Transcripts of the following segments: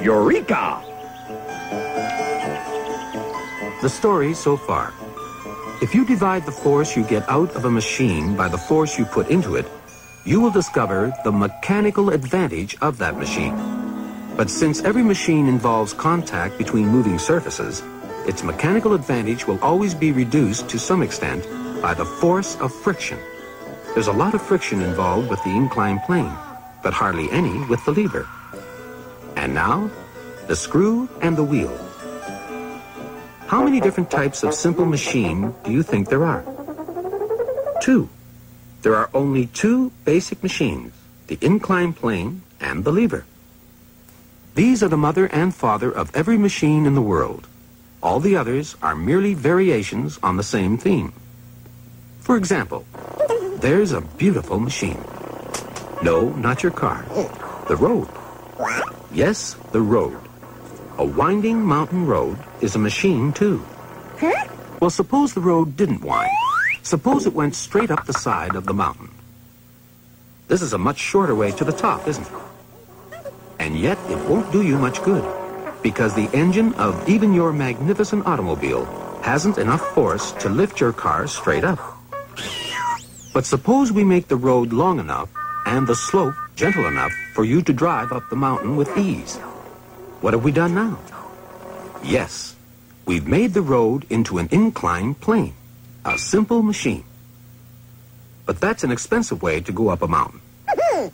Eureka! The story so far. If you divide the force you get out of a machine by the force you put into it, you will discover the mechanical advantage of that machine. But since every machine involves contact between moving surfaces, its mechanical advantage will always be reduced to some extent by the force of friction. There's a lot of friction involved with the inclined plane, but hardly any with the lever. And now, the screw and the wheel. How many different types of simple machine do you think there are? 2. There are only 2 basic machines, the inclined plane and the lever. These are the mother and father of every machine in the world. All the others are merely variations on the same theme. For example, there's a beautiful machine. No, not your car. The road. Yes, the road. A winding mountain road is a machine, too. Well, suppose the road didn't wind. Suppose it went straight up the side of the mountain. This is a much shorter way to the top, isn't it? And yet, it won't do you much good, because the engine of even your magnificent automobile hasn't enough force to lift your car straight up. But suppose we make the road long enough and the slope gentle enough for you to drive up the mountain with ease. What have we done now? Yes, we've made the road into an inclined plane, a simple machine. But that's an expensive way to go up a mountain.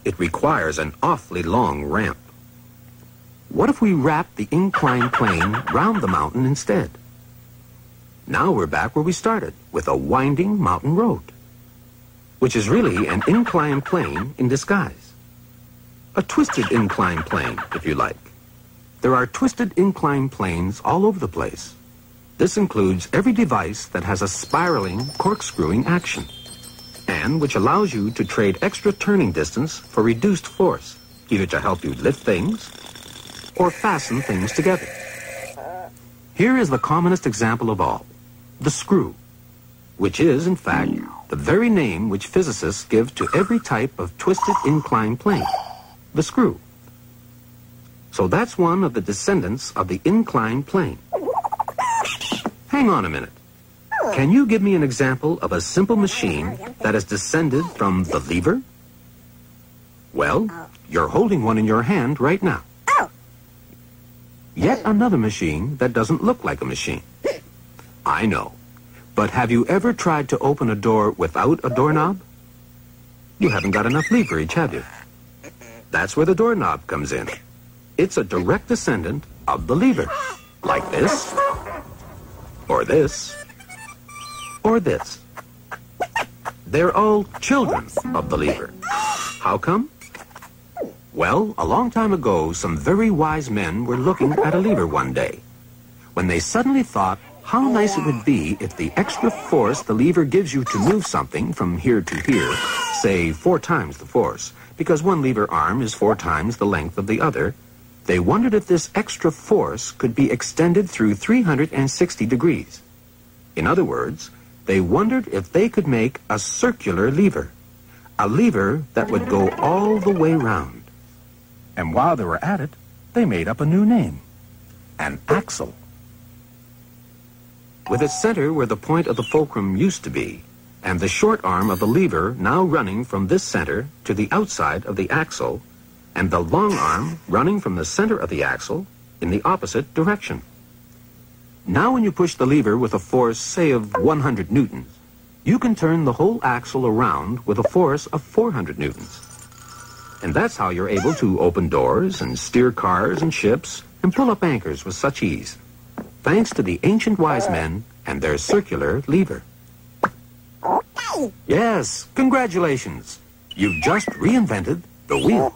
It requires an awfully long ramp. What if we wrap the inclined plane round the mountain instead? Now we're back where we started, with a winding mountain road, which is really an inclined plane in disguise. A twisted inclined plane, if you like. There are twisted inclined planes all over the place. This includes every device that has a spiraling, corkscrewing action, and which allows you to trade extra turning distance for reduced force, either to help you lift things or fasten things together. Here is the commonest example of all, the screw, which is, in fact, the very name which physicists give to every type of twisted inclined plane, the screw. So that's one of the descendants of the inclined plane. Hang on a minute. Can you give me an example of a simple machine that is descended from the lever? Well, you're holding one in your hand right now. Yet another machine that doesn't look like a machine. I know. But have you ever tried to open a door without a doorknob? You haven't got enough leverage, have you? That's where the doorknob comes in. It's a direct descendant of the lever, like this, or this, or this. They're all children of the lever. How come? Well, a long time ago, some very wise men were looking at a lever one day, when they suddenly thought how nice it would be if the extra force the lever gives you to move something from here to here, say 4 times the force, because one lever arm is 4 times the length of the other, they wondered if this extra force could be extended through 360 degrees. In other words, they wondered if they could make a circular lever, a lever that would go all the way round. And while they were at it, they made up a new name, an axle. With its center where the point of the fulcrum used to be, and the short arm of the lever now running from this center to the outside of the axle, and the long arm running from the center of the axle in the opposite direction. Now when you push the lever with a force, say, of 100 newtons, you can turn the whole axle around with a force of 400 newtons. And that's how you're able to open doors and steer cars and ships and pull up anchors with such ease, thanks to the ancient wise men and their circular lever. Yes, congratulations. You've just reinvented the wheel.